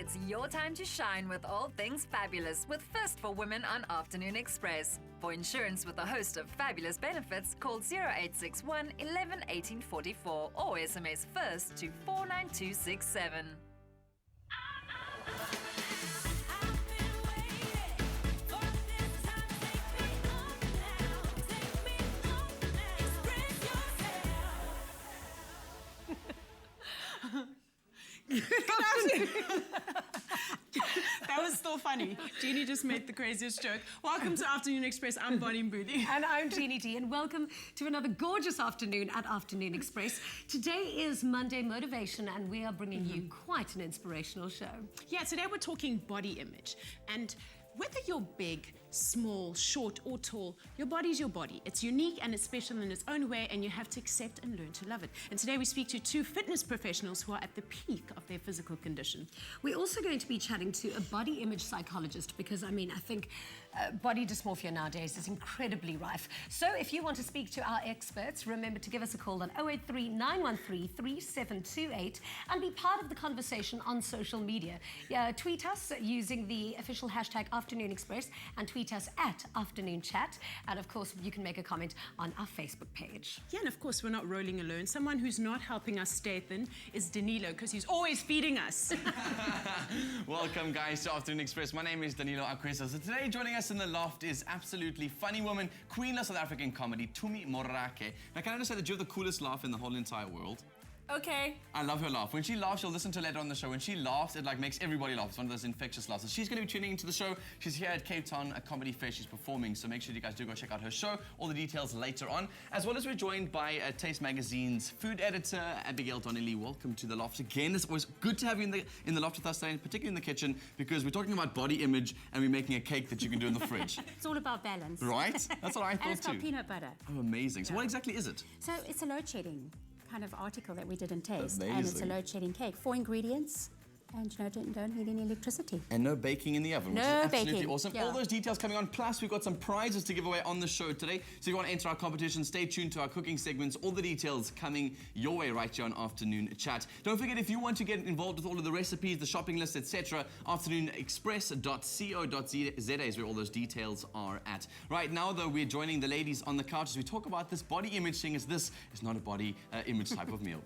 it's your time to shine with all things fabulous with First for Women on Afternoon Express. For insurance with a host of fabulous benefits, call 0861 11 18 44 or SMS FIRST to 49267. That was still funny. Jeannie just made the craziest joke. Welcome to Afternoon Express. I'm Bodybuilding. And I'm Jeannie D. And welcome to another gorgeous afternoon at Afternoon Express. Today is Monday Motivation, and we are bringing you quite an inspirational show. Yeah, today we're talking body image. And whether you're big, small, short or tall, your body's your body. It's unique and it's special in its own way, and you have to accept and learn to love it. And today we speak to two fitness professionals who are at the peak of their physical condition. We're also going to be chatting to a body image psychologist because, I think body dysmorphia nowadays is incredibly rife. So if you want to speak to our experts, remember to give us a call on 083 913 3728 and be part of the conversation on social media. Tweet us using the official hashtag Afternoon Express and tweet us at Afternoon Chat. And of course, you can make a comment on our Facebook page. Yeah, and of course, we're not rolling alone. Someone who's not helping us stay thin is Danilo, because he's always feeding us. Welcome, guys, to Afternoon Express. My name is Danilo Akwesa. So today, joining us in the loft is absolutely funny woman, queen of South African comedy, Tumi Morake. Now, can I just say that you have the coolest laugh in the whole entire world? Okay. I love her laugh. When she laughs, you'll listen to her later on the show. When she laughs, it makes everybody laugh. It's one of those infectious laughs. So she's going to be tuning into the show. She's here at Cape Town, a comedy fair. She's performing. So make sure you guys do go check out her show. All the details later on. As well as we're joined by Taste Magazine's food editor, Abigail. Welcome to the loft again. It's always good to have you in the loft with us today, particularly in the kitchen, because we're talking about body image and we're making a cake that you can do in the fridge. It's all about balance. Right? That's what I thought and it's got too. peanut butter. Oh, amazing. So what exactly is it? So it's a load shedding kind of article that we did in Taste. Amazing. And it's a load shedding cake. 4 ingredients. And don't need any electricity. And no baking in the oven, which No is absolutely baking. awesome. Yeah. All those details coming on. Plus, we've got some prizes to give away on the show today. So if you want to enter our competition, stay tuned to our cooking segments. All the details coming your way right here on Afternoon Chat. Don't forget, if you want to get involved with all of the recipes, the shopping list, etc., afternoonexpress.co.za is where all those details are at. Right now, though, we're joining the ladies on the couch as we talk about this body image thing, as this is not a body image type of meal.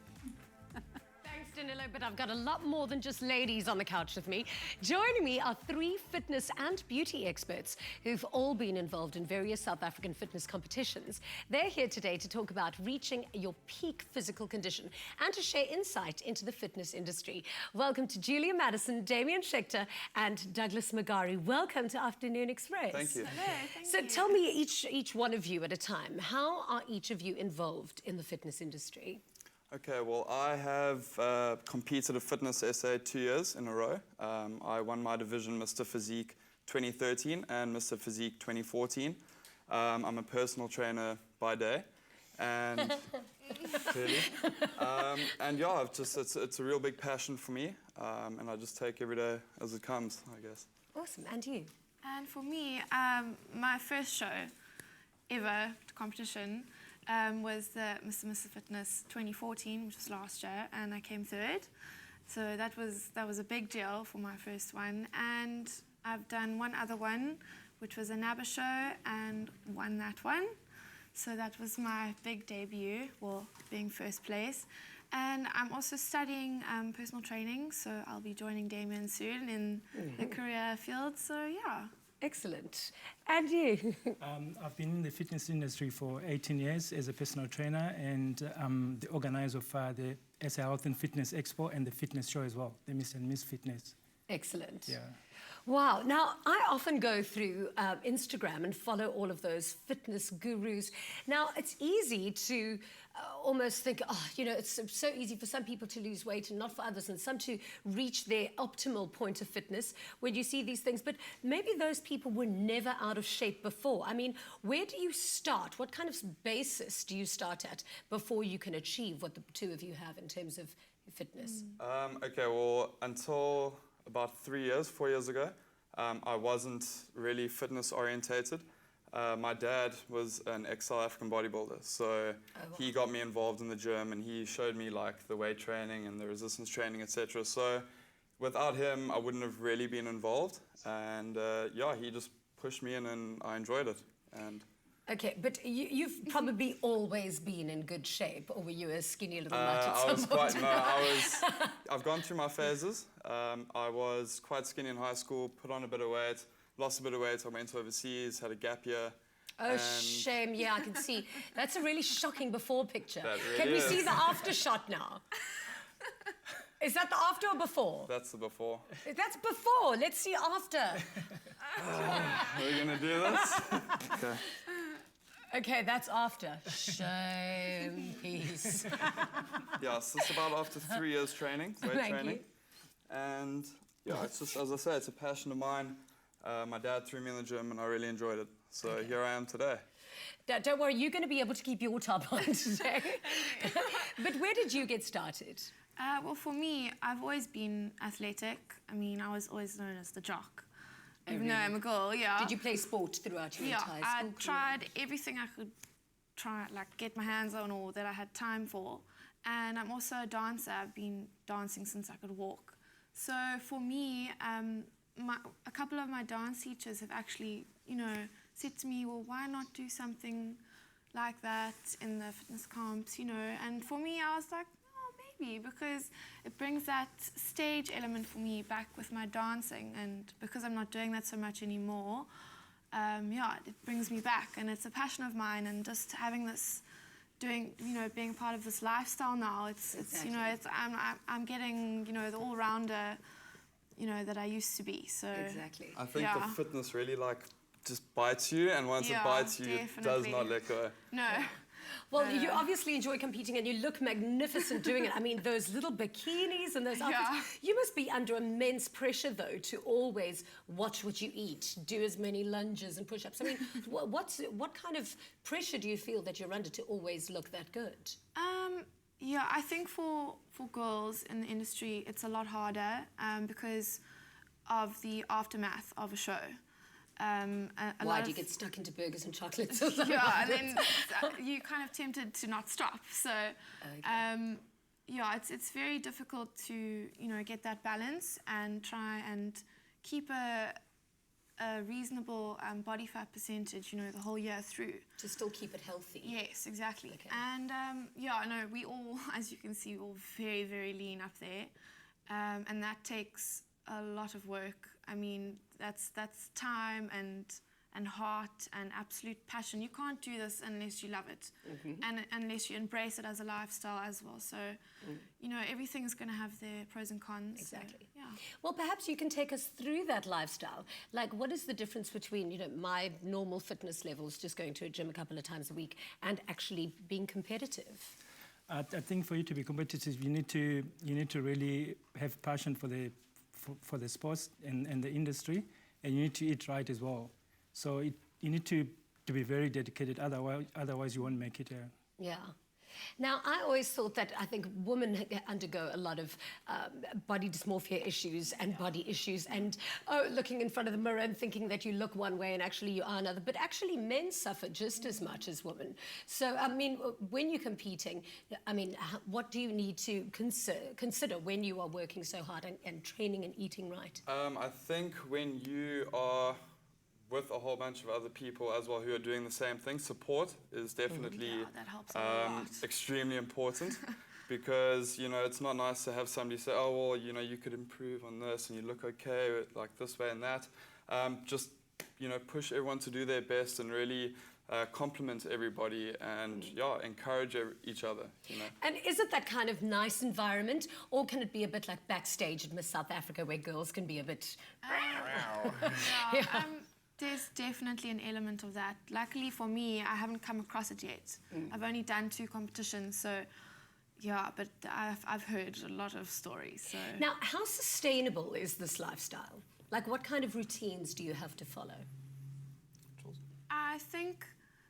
Danilo, but I've got a lot more than just ladies on the couch with me. Joining me are 3 fitness and beauty experts who've all been involved in various South African fitness competitions. They're here today to talk about reaching your peak physical condition and to share insight into the fitness industry. Welcome to Julia Madison, Damian Schechter, and Douglas Mugari. Welcome to Afternoon Express. Thank you. Hello, thank So you. tell me, each one of you at a time, how are each of you involved in the fitness industry? Okay, well, I have competed at Fitness SA 2 years in a row. I won my division Mr. Physique 2013 and Mr. Physique 2014. I'm a personal trainer by day, and really, and yeah, it's a real big passion for me, and I just take every day as it comes, I guess. Awesome, and you? And for me, my first show ever, competition, was the Mr. Fitness 2014, which was last year, and I came third. So that was a big deal for my first one. And I've done one other one, which was a NABA show, and won that one. So that was my big debut, well, being first place. And I'm also studying personal training, so I'll be joining Damian soon in the career field. So yeah. Excellent. And you? I've been in the fitness industry for 18 years as a personal trainer, and I'm the organizer of the SA Health and Fitness Expo and the fitness show as well, the Miss and Miss Fitness. Excellent. Yeah. Wow. Now, I often go through Instagram and follow all of those fitness gurus. Now, it's easy to almost think, it's so easy for some people to lose weight and not for others, and some to reach their optimal point of fitness when you see these things. But maybe those people were never out of shape before. I mean, where do you start? What kind of basis do you start at before you can achieve what the two of you have in terms of fitness? Okay, well, until about 4 years ago, I wasn't really fitness orientated. My dad was an ex-South African bodybuilder, so he got me involved in the gym and he showed me like the weight training and the resistance training, etc. So without him, I wouldn't have really been involved. And yeah, he just pushed me in and I enjoyed it. And Okay, but you've probably always been in good shape, or were you a skinny little nut at I some was point? quite, no, I've gone through my phases. I was quite skinny in high school, put on a bit of weight, lost a bit of weight, I went overseas, had a gap year. Oh, and shame. Yeah, I can see. That's a really shocking before picture. That really Can we is. see the after shot now? Is that the after or before? That's the before. That's before. Let's see after. Are we gonna do this? Okay. Okay, that's after. Shame, peace. Yeah, so it's about after 3 years training, weight Thank training. you. And yeah, it's just, as I say, it's a passion of mine. My dad threw me in the gym and I really enjoyed it. So here I am today. Don't worry, you're going to be able to keep your top on today. But where did you get started? Well, for me, I've always been athletic. I mean, I was always known as the jock. Even though I'm a girl, yeah. Did you play sport throughout your entire school I career? tried everything I could try, like get my hands on or that I had time for. And I'm also a dancer. I've been dancing since I could walk. So for me, a couple of my dance teachers have actually, said to me, well, why not do something like that in the fitness comps, And for me, I was like, maybe, because it brings that stage element for me back with my dancing, and because I'm not doing that so much anymore, it brings me back, and it's a passion of mine, and just having this, being a part of this lifestyle now, I'm getting, the all-rounder, that I used to be, so. Exactly. I think the fitness really just bites you, and once it bites you, it does not let go. No. Well, you obviously enjoy competing and you look magnificent doing it. I mean, those little bikinis and those outfits. You must be under immense pressure, though, to always watch what you eat, do as many lunges and push-ups. I mean, what kind of pressure do you feel that you're under to always look that good? Yeah, I think for girls in the industry, it's a lot harder because of the aftermath of a show. Why do you get stuck into burgers and chocolates? Yeah, and then you're kind of tempted to not stop. So, it's very difficult to get that balance and try and keep a reasonable body fat percentage, the whole year through. To still keep it healthy. Yes, exactly. Okay. And we all, as you can see, we're all very, very lean up there, and that takes a lot of work. I mean, that's time and heart and absolute passion. You can't do this unless you love it, and unless you embrace it as a lifestyle as well. So, everything's going to have their pros and cons. Exactly. So, yeah. Well, perhaps you can take us through that lifestyle. Like, what is the difference between, my normal fitness levels, just going to a gym a couple of times a week, and actually being competitive? I think for you to be competitive, you need to really have passion for the sports and the industry, and you need to eat right as well. So you need to be very dedicated, otherwise you won't make it. Yeah. Now, I always thought that I think women undergo a lot of body dysmorphia issues and body issues, and looking in front of the mirror and thinking that you look one way and actually you are another. But actually, men suffer just as much as women. So, I mean, when you're competing, what do you need to consider when you are working so hard and training and eating right? I think when you are with a whole bunch of other people as well who are doing the same thing, support is definitely that helps a lot. extremely important, because it's not nice to have somebody say, oh well, you could improve on this and you look okay like this way and that. Just push everyone to do their best and really compliment everybody and encourage each other. And is it that kind of nice environment, or can it be a bit like backstage at Miss South Africa where girls can be a bit There's definitely an element of that. Luckily for me, I haven't come across it yet. I've only done 2 competitions, so but I've heard a lot of stories. So. Now, how sustainable is this lifestyle? Like, what kind of routines do you have to follow? I think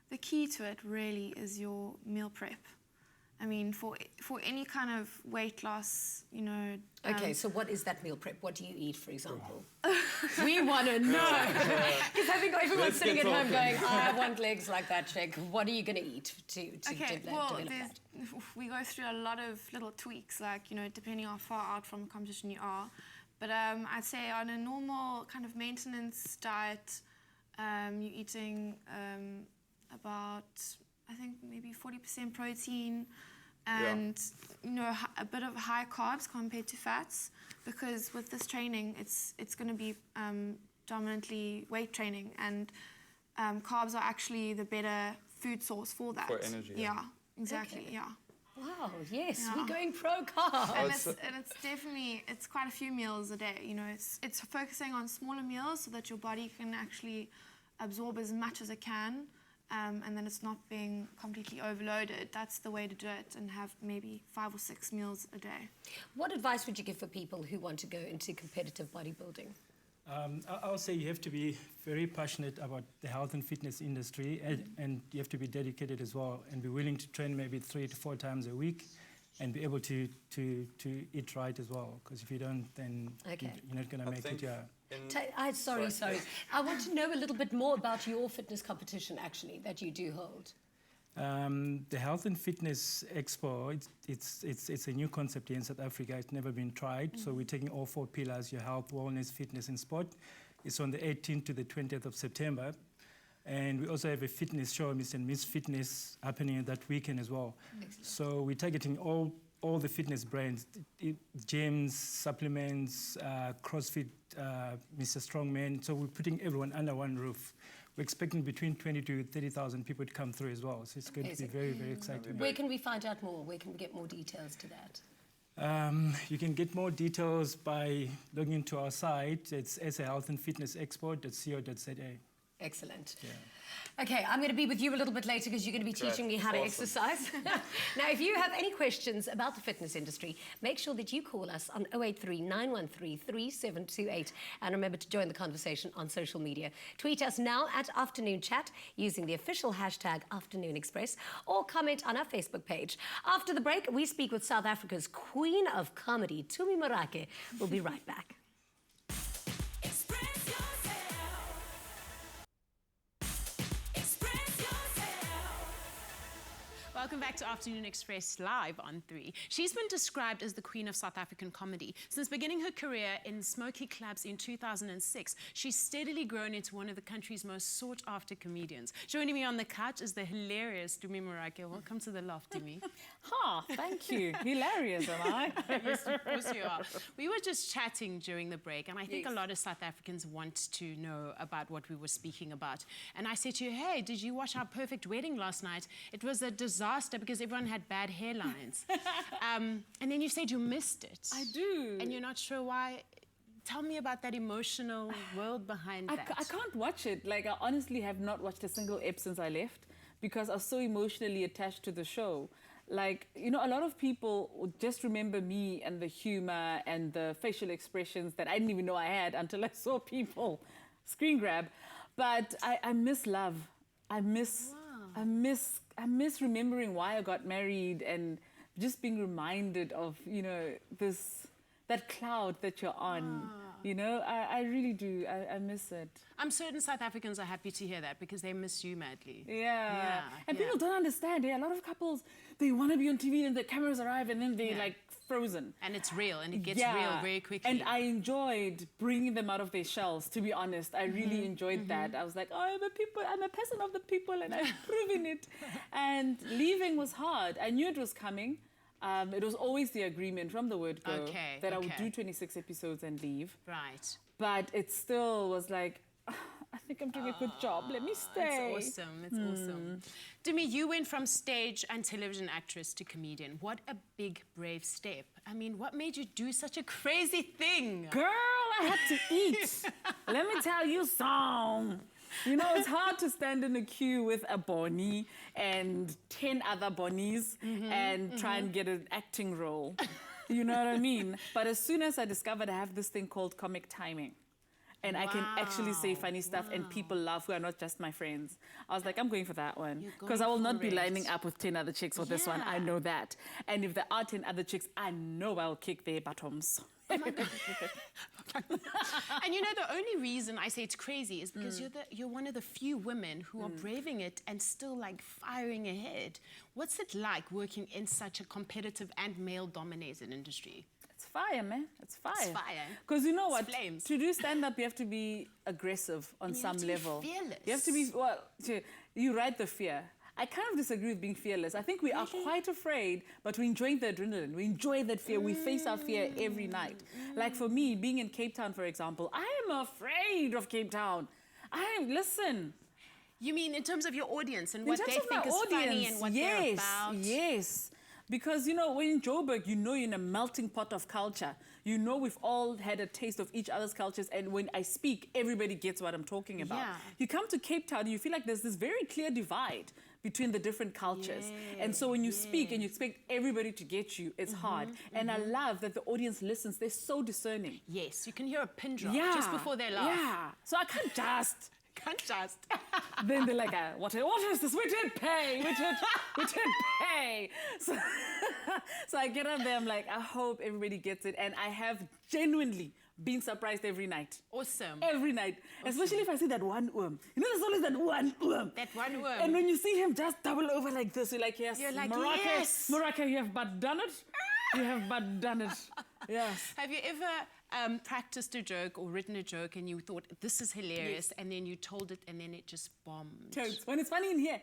the key to it really is your meal prep. I mean, for any kind of weight loss, Okay, so what is that meal prep? What do you eat, for example? We want to know. Because I think everyone's sitting at home going, I want legs like that chick. What are you going to eat to develop that? We go through a lot of little tweaks, like, depending how far out from a competition you are. But I'd say on a normal kind of maintenance diet, you're eating about, I think, maybe 40% protein and, you know, a bit of high carbs compared to fats, because with this training, it's going to be dominantly weight training, and carbs are actually the better food source for that. For energy. Yeah, exactly, Okay. yeah. Wow, yes, Yeah. we're going pro-carb. And it's definitely, it's quite a few meals a day, you know, it's focusing on smaller meals so that your body can actually absorb as much as it can, and then it's not being completely overloaded. That's the way to do it, and have maybe 5 or 6 meals a day. What advice would you give for people who want to go into competitive bodybuilding? I'll say you have to be very passionate about the health and fitness industry, and you have to be dedicated as well, and be willing to train maybe 3 to 4 times a week, and be able to eat right as well. Because if you don't, then Okay. you're not going to make it. Yeah. Sorry. I want to know a little bit more about your fitness competition, actually, that you do hold. The Health and Fitness Expo, it's a new concept here in South Africa. It's never been tried. So we're taking all 4 pillars, your health, wellness, fitness, and sport. It's on the 18th to the 20th of September. And we also have a fitness show, Miss and Miss Fitness, happening that weekend as well. Excellent. So we're targeting all the fitness brands, gyms, supplements, CrossFit, Mr. Strongman. So we're putting everyone under one roof. We're expecting between 20 to 30,000 people to come through as well. So it's going to be very, very exciting. Where can we find out more? Where can we get more details to that? You can get more details by logging into our site. It's sahealthandfitnessexpo.co.za. Excellent. Yeah. Okay, I'm going to be with you a little bit later because you're going to be teaching me how to exercise. Now, if you have any questions about the fitness industry, make sure that you call us on 083 913 3728. And remember to join the conversation on social media. Tweet us now at Afternoon Chat using the official hashtag Afternoon Express, or comment on our Facebook page. After the break, we speak with South Africa's Queen of Comedy, Tumi Morake. We'll be right back. Welcome back to Afternoon Express live on 3. She's been described as the queen of South African comedy. Since beginning her career in smoky clubs in 2006, she's steadily grown into one of the country's most sought-after comedians. Joining me on the couch is the hilarious Tumi Morake. Welcome to the loft, Tumi. Thank you. Hilarious, am I? Yes, of course you are. We were just chatting during the break, and I think a lot of South Africans want to know about what we were speaking about. And I said to you, hey, did you watch Our Perfect Wedding last night? It was a disaster because everyone had bad hairlines. And then you said you missed it. I do. And you're not sure why. Tell me about that emotional world behind that. I can't watch it. Like, I honestly have not watched a single ep since I left because I was so emotionally attached to the show. Like, you know, a lot of people would just remember me and the humor and the facial expressions that I didn't even know I had until I saw people screen grab. But I miss love. I miss remembering why I got married and just being reminded of, you know, that cloud that you're on. You know, I really do. I miss it. I'm certain South Africans are happy to hear that because they miss you madly. Yeah. And people don't understand. A lot of couples, they want to be on TV and the cameras arrive and then they're like frozen. And it's real and it gets real very quickly. And I enjoyed bringing them out of their shells, to be honest. I really enjoyed that. I was like, I'm a person of the people and I've proven it. And leaving was hard. I knew it was coming. It was always the agreement from the word go that I would do 26 episodes and leave. Right. But it still was like, I think I'm doing a good job. Let me stay. It's awesome. It's awesome. Tumi, you went from stage and television actress to comedian. What a big, brave step. I mean, what made you do such a crazy thing? Girl, I had to eat. Let me tell you something. You know, it's hard to stand in a queue with a Bonnie and 10 other Bonnies and try and get an acting role. You know what I mean? But as soon as I discovered I have this thing called comic timing, and I can actually say funny stuff and people laugh who are not just my friends, I was like, I'm going for that one. Because I will not be lining up with 10 other chicks for this one. I know that. And if there are 10 other chicks, I know I'll kick their bottoms. Oh my God. And you know, the only reason I say it's crazy is because you're one of the few women who are braving it and still like firing ahead. What's it like working in such a competitive and male-dominated industry? It's fire, man. It's fire. It's fire. Because you know what? flames. To do stand-up, you have to be aggressive on And you some have to level. be fearless. You have to be, well, you ride the fear. I kind of disagree with being fearless. I think we are quite afraid, but we enjoy the adrenaline. We enjoy that fear. We face our fear every night. Like for me, being in Cape Town, for example, I am afraid of Cape Town. Listen. You mean in terms of your audience and In what terms they of my think is funny audience, and what they're about? Yes. Because, you know, when in Joburg, you know you're in a melting pot of culture. You know we've all had a taste of each other's cultures, and when I speak, everybody gets what I'm talking about. Yeah. You come to Cape Town, you feel like there's this very clear divide between the different cultures. And so when you speak and you expect everybody to get you, it's hard. And I love that the audience listens. They're so discerning. Yes, you can hear a pin drop just before they laugh. Yeah. So I can't just... Can't just. Then they're like, what is this? We did pay. We did pay. So I get up there, I'm like, I hope everybody gets it. And I have genuinely been surprised every night. Awesome. Every night. Awesome. Especially if I see that one worm. You know, there's always that one worm. That one worm. And when you see him just double over like this, you're like, yes, You're like, Morake, yes. Morake, you have but done it. You have but done it. Yes. Have you ever practiced a joke or written a joke and you thought, this is hilarious, and then you told it and then it just bombed? Jokes. When it's funny in here,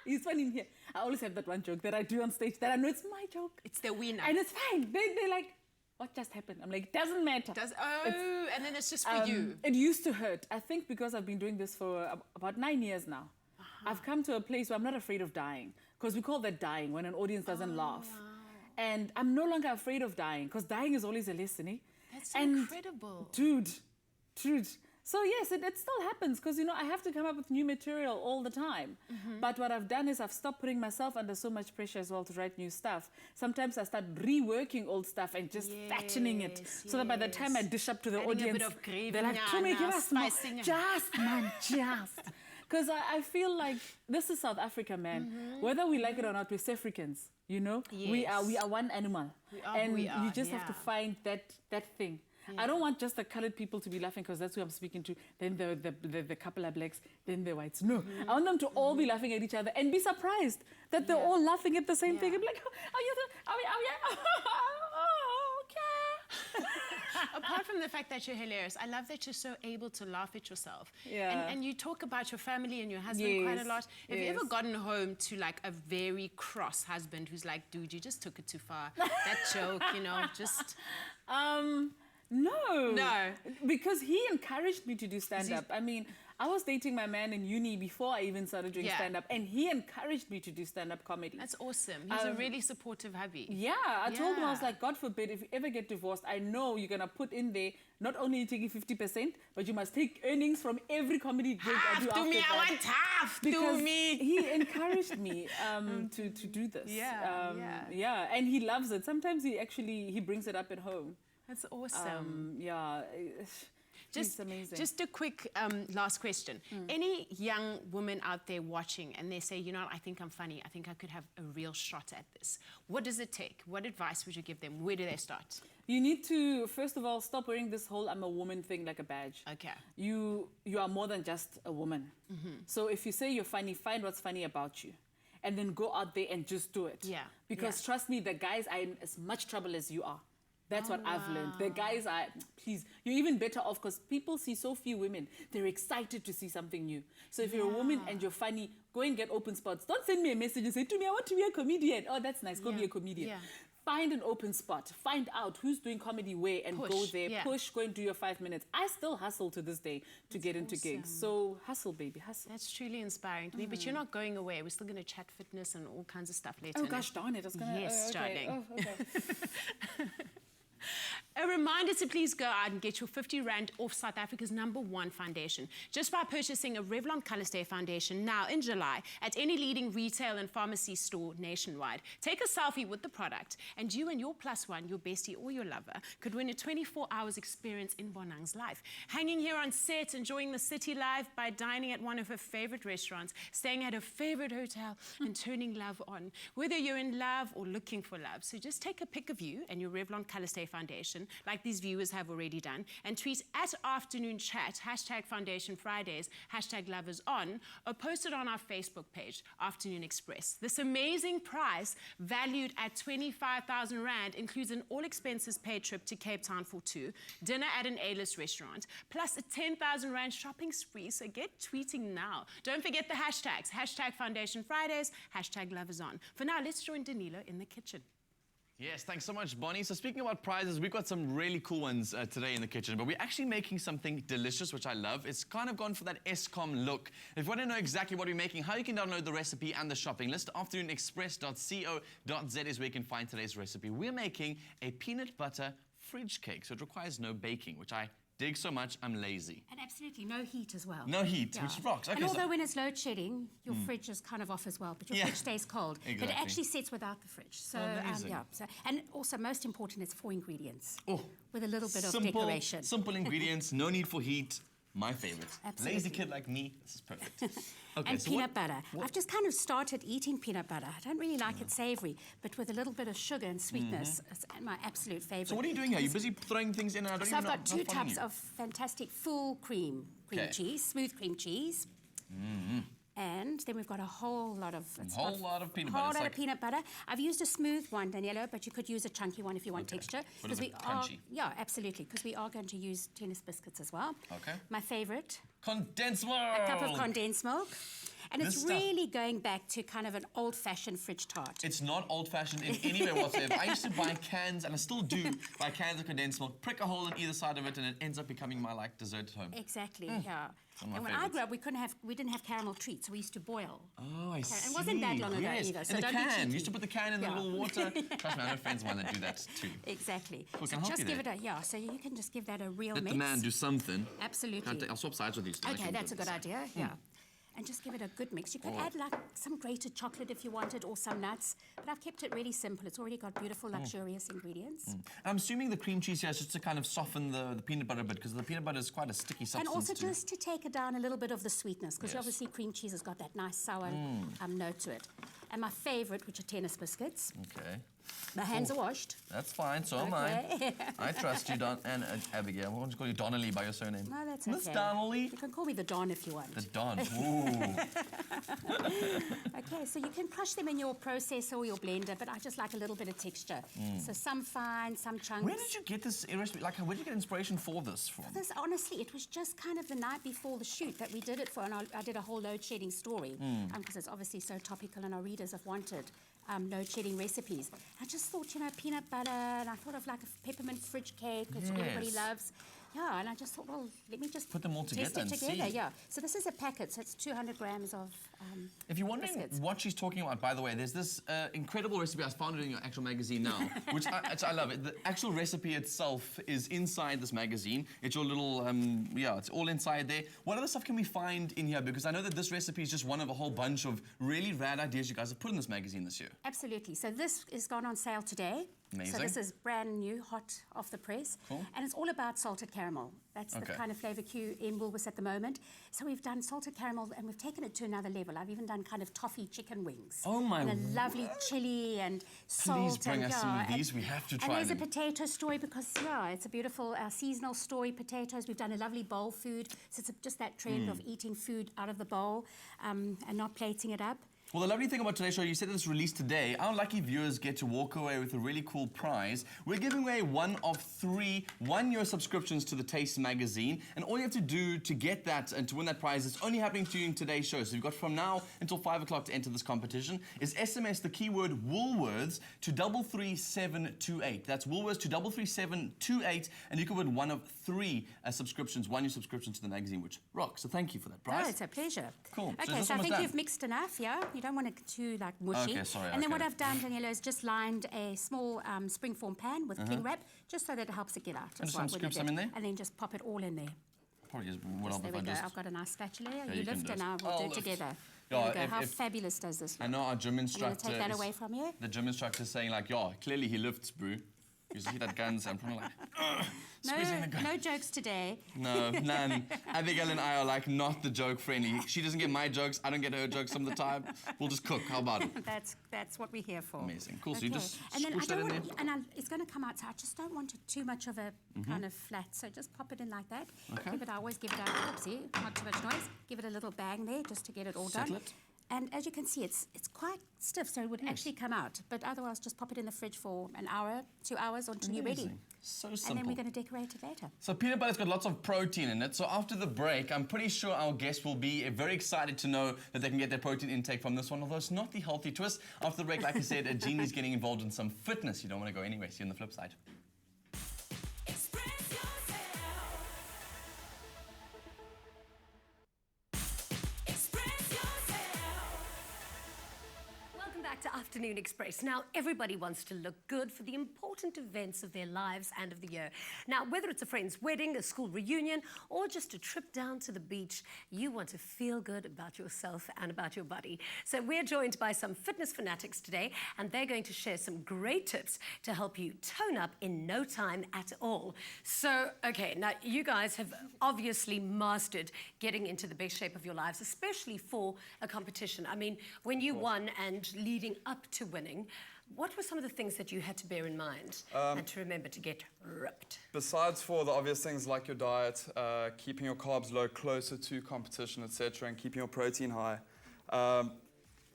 it's funny in here. I always have that one joke that I do on stage that I know it's my joke. It's the winner. And it's fine. They're like, what just happened? I'm like, doesn't matter. And then it's just for you. It used to hurt. I think because I've been doing this for about 9 years now. I've come to a place where I'm not afraid of dying. Because we call that dying, when an audience doesn't laugh. Wow. And I'm no longer afraid of dying, because dying is always a lesson, eh? That's incredible. Dude. So yes, it still happens, because, you know, I have to come up with new material all the time. But what I've done is I've stopped putting myself under so much pressure as well to write new stuff. Sometimes I start reworking old stuff and just fattening it, so that by the time I dish up to the Adding audience, a bit of gravy, they're like, Tumi, give us more. spicing. Just. Because I feel like this is South Africa, man. Whether we like it or not, we're South Africans, you know? Yes. We are one animal. You just have to find that thing. I don't want just the colored people to be laughing because that's who I'm speaking to. Then the couple are blacks, then the whites. No, I want them to all be laughing at each other and be surprised that they're all laughing at the same thing. I'm like, okay. Apart from the fact that you're hilarious, I love that you're so able to laugh at yourself. Yeah. And you talk about your family and your husband quite a lot. Have you ever gotten home to like a very cross husband who's like, dude, you just took it too far. That joke, you know, just... No. Because he encouraged me to do stand-up. I mean, I was dating my man in uni before I even started doing stand-up, and he encouraged me to do stand-up comedy. That's awesome. He's a really supportive hubby. Yeah, I told him, I was like, God forbid, if you ever get divorced, I know you're going to put in there, not only you taking 50%, but you must take earnings from every comedy gig I do after that. I want half because to me. He encouraged me to do this. Yeah, and he loves it. Sometimes he brings it up at home. That's awesome. It's amazing. Just a quick last question. Any young woman out there watching and they say, you know, I think I'm funny, I think I could have a real shot at this. What does it take? What advice would you give them? Where do they start? You need to, first of all, stop wearing this whole I'm a woman thing like a badge. Okay. You are more than just a woman. So if you say you're funny, find what's funny about you. And then go out there and just do it. Yeah. Because trust me, the guys are in as much trouble as you are. That's what I've learned. The guys are, please, you're even better off because people see so few women. They're excited to see something new. So if you're a woman and you're funny, go and get open spots. Don't send me a message and say, to me, I want to be a comedian. Oh, that's nice. Go be a comedian. Yeah. Find an open spot. Find out who's doing comedy where and go there. Push, go and do your 5 minutes. I still hustle to this day to get into gigs. So hustle, baby, hustle. That's truly inspiring to me. But you're not going away. We're still going to chat fitness and all kinds of stuff later. Oh, gosh, darn it. I was gonna, yes, okay. darling. Oh, okay. A reminder to please go out and get your 50 Rand off South Africa's #1 foundation just by purchasing a Revlon Color Stay foundation now in July at any leading retail and pharmacy store nationwide. Take a selfie with the product and you and your +1, your bestie or your lover, could win a 24 hours experience in Bonang's life. Hanging here on set, enjoying the city life by dining at one of her favorite restaurants, staying at her favorite hotel and turning love on. Whether you're in love or looking for love. So just take a pic of you and your Revlon Color Stay foundation, like these viewers have already done, and tweet at Afternoon Chat, #Foundation Fridays, #LoversOn, or post it on our Facebook page, Afternoon Express. This amazing prize, valued at 25,000 Rand, includes an all-expenses paid trip to Cape Town for 2, dinner at an A-list restaurant, plus a 10,000 Rand shopping spree, so get tweeting now. Don't forget the hashtags, #Foundation Fridays, #LoversOn. For now, let's join Danilo in the kitchen. Yes, thanks so much, Bonnie. So speaking about prizes, we've got some really cool ones today in the kitchen, but we're actually making something delicious, which I love. It's kind of gone for that Eskom look. If you want to know exactly what we're making, how you can download the recipe and the shopping list, afternoonexpress.co.za is where you can find today's recipe. We're making a peanut butter fridge cake, so it requires no baking, which I dig so much, I'm lazy. And absolutely no heat as well. No heat, which rocks. Okay, and although when it's load shedding, your fridge is kind of off as well, but your fridge stays cold. Exactly. But it actually sets without the fridge. So, and also most important is 4 ingredients. With a little bit of decoration. Simple ingredients, no need for heat. My favorite. Absolutely. Lazy kid like me, this is perfect. Okay, and so peanut butter. I've just kind of started eating peanut butter. I don't really like it savory, but with a little bit of sugar and sweetness, it's my absolute favorite. So what are you doing here? You're busy throwing things in and I don't So even I've know. got 2 tubs of fantastic full cream cheese, smooth cream cheese. And then we've got a whole lot of peanut butter. A whole lot of peanut butter. I've used a smooth one, Daniela, but you could use a chunky one if you want texture. Because we crunchy. Absolutely, because we are going to use tennis biscuits as well. Okay. My favorite. Condensed milk. A cup of condensed milk. And it's really going back to kind of an old-fashioned fridge tart. It's not old-fashioned in any way whatsoever. I used to buy cans, and I still do, buy cans of condensed milk, prick a hole in either side of it, and it ends up becoming my dessert at home. Exactly, yeah. And when I grew up, we didn't have caramel treats, so we used to boil. Oh, I see. And it wasn't that long ago either. So in the don't can. be cheeky. You used to put the can in the little water. Trust me, I know friends of mine that do that too. Exactly. Cool, so just give it so you can just give that a real mix. Let the man do something. Absolutely. I'll swap sides with you. Okay, that's a good idea, And just give it a good mix. You could add like some grated chocolate if you wanted, or some nuts. But I've kept it really simple. It's already got beautiful, luxurious ingredients. I'm assuming the cream cheese here is just to kind of soften the peanut butter a bit, because the peanut butter is quite a sticky substance. And also just to take it down a little bit of the sweetness, because obviously cream cheese has got that nice sour note to it. And my favorite, which are tennis biscuits. Okay. My hands are washed. That's fine, so am I. I trust you, Don and Abigail. I won't just call you Donnelly by your surname. No, that's okay. Miss Donnelly. You can call me the Don if you want. The Don, ooh. Okay, so you can crush them in your processor or your blender, but I just like a little bit of texture. So some fine, some chunks. Where did you get this recipe? Like, where did you get inspiration for this from? Honestly, it was just kind of the night before the shoot that we did it for, and I did a whole load shedding story, because it's obviously so topical and our readers have wanted load shedding recipes. I just thought, peanut butter, and I thought of like a peppermint fridge cake, which everybody loves. Yeah, and I just thought, well, let me just put them all together test it together. See. Yeah. So this is a packet, so it's 200 grams of If you're wondering what she's talking about, by the way, there's this incredible recipe. I found it in your actual magazine now, which I love it. The actual recipe itself is inside this magazine. It's your little, it's all inside there. What other stuff can we find in here? Because I know that this recipe is just one of a whole bunch of really rad ideas you guys have put in this magazine this year. Absolutely. So this is gone on sale today. Amazing. So this is brand new, hot off the press. Cool. And it's all about salted caramel. That's the kind of flavour queue in Woolworths at the moment. So we've done salted caramel and we've taken it to another level. I've even done kind of toffee chicken wings. Oh my And a lovely chili and salt. Please bring us some of these. We have to try them. And there's a potato story because, it's a beautiful seasonal story, potatoes. We've done a lovely bowl food. So it's just that trend of eating food out of the bowl and not plating it up. Well, the lovely thing about today's show, you said that it's released today. Our lucky viewers get to walk away with a really cool prize. We're giving away one of 3 one-year subscriptions to the Taste magazine. And all you have to do to get that and to win that prize is only happening to you in today's show. So you've got from now until 5 o'clock to enter this competition. Is SMS the keyword Woolworths to 33728. That's Woolworths to 33728. And you can win one of 3 subscriptions, one-year subscription to the magazine, which rocks. So thank you for that prize. Oh, it's a pleasure. Cool. Okay, so I think you've mixed enough, You don't want it too mushy. Okay, sorry. And then what I've done, Daniela, is just lined a small springform pan with cling wrap, just so that it helps it get out. And just scoop some in there? And then just pop it all in there. Probably just what There we go. I've got a nice spatula. You can lift do and it. I will I'll do it lift. together. Yeah, There we go. How fabulous does this look? I know our gym instructor. I'm going to take that away from you. The gym instructor is saying like, clearly he lifts, bro. You see that guns, I'm trying to like, squeezing the gun. No jokes today. No, none. Abigail and I are like not the joke friendly. She doesn't get my jokes, I don't get her jokes some of the time. We'll just cook, how about it? That's what we're here for. Amazing, cool, so you just and then squish that in there. it's going to come out, so I just don't want it too much of a kind of flat, so just pop it in like that. Okay. I always give it oopsie, not too much noise. Give it a little bang there just to get it all Settle done. it. And as you can see, it's quite stiff, so it would actually come out. But otherwise, just pop it in the fridge for an hour, 2 hours until you're ready. Amazing. So And simple. then we're going to decorate it later. So peanut butter's got lots of protein in it. So after the break, I'm pretty sure our guests will be very excited to know that they can get their protein intake from this one, although it's not the healthy twist. After the break, like I said, Jeannie's getting involved in some fitness. You don't want to go anywhere. See you on the flip side. To Afternoon Express. Now, everybody wants to look good for the important events of their lives and of the year. Now, whether it's a friend's wedding, a school reunion, or just a trip down to the beach, you want to feel good about yourself and about your body. So we're joined by some fitness fanatics today, and they're going to share some great tips to help you tone up in no time at all. So, okay, now you guys have obviously mastered getting into the best shape of your lives, especially for a competition. I mean, when you won and leading up to winning, what were some of the things that you had to bear in mind and to remember to get ripped? Besides for the obvious things like your diet, keeping your carbs low closer to competition, etc., and keeping your protein high,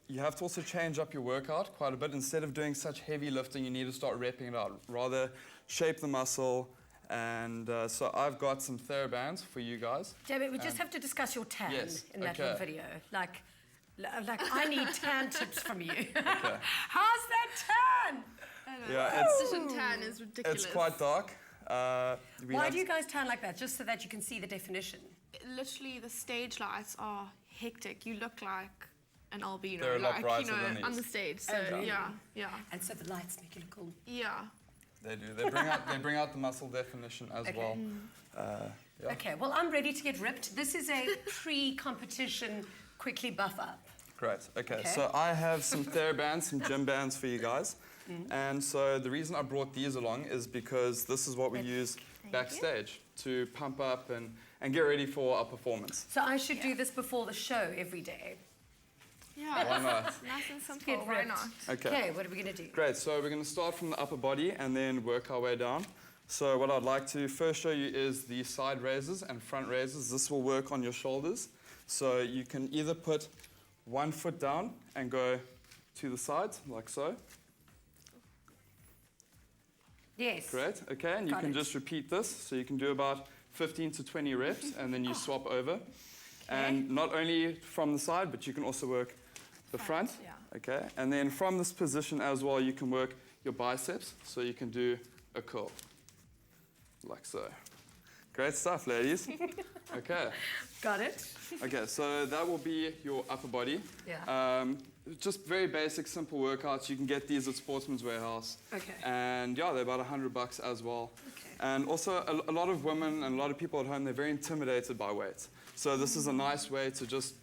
you have to also change up your workout quite a bit. Instead of doing such heavy lifting, you need to start repping it out. Rather shape the muscle. And so I've got some TheraBands for you guys. Damian, we just have to discuss your tan in that okay. whole video. Like, I need tan tips from you. Okay. How's that tan? Yeah, Precision tan is ridiculous. it's quite dark. Why do you guys tan like that? Just so that you can see the definition? Literally, the stage lights are hectic. You look like an albino, They're a lot like, brighter than these. on the stage. So, really? yeah. And so the lights make you look cool. Yeah. They do. They bring out the muscle definition as well. Yeah. Okay, well, I'm ready to get ripped. This is a pre-competition quickly buff up. Great. Okay, so I have some TheraBands, some gym bands for you guys. And so the reason I brought these along is because this is what we use backstage to pump up and get ready for our performance. So I should do this before the show every day. Yeah. Why not? Nice and simple. Get Why ripped. not? Okay, what are we going to do? Great, so we're going to start from the upper body and then work our way down. So what I'd like to first show you is the side raises and front raises. This will work on your shoulders. So you can either put one foot down and go to the sides, like so. Yes. Great, okay, and you Got can it. just repeat this. So you can do about 15 to 20 reps and then you swap over. And not only from the side, but you can also work the front. Yeah. Okay, and then from this position as well, you can work your biceps. So you can do a curl, like so. Great stuff, ladies. Okay. Got it. Okay, so that will be your upper body. Yeah. Just very basic, simple workouts. You can get these at Sportsman's Warehouse. Okay. And yeah, they're about $100 as well. Okay. And also, a lot of women and a lot of people at home, they're very intimidated by weight. So this is a nice way to just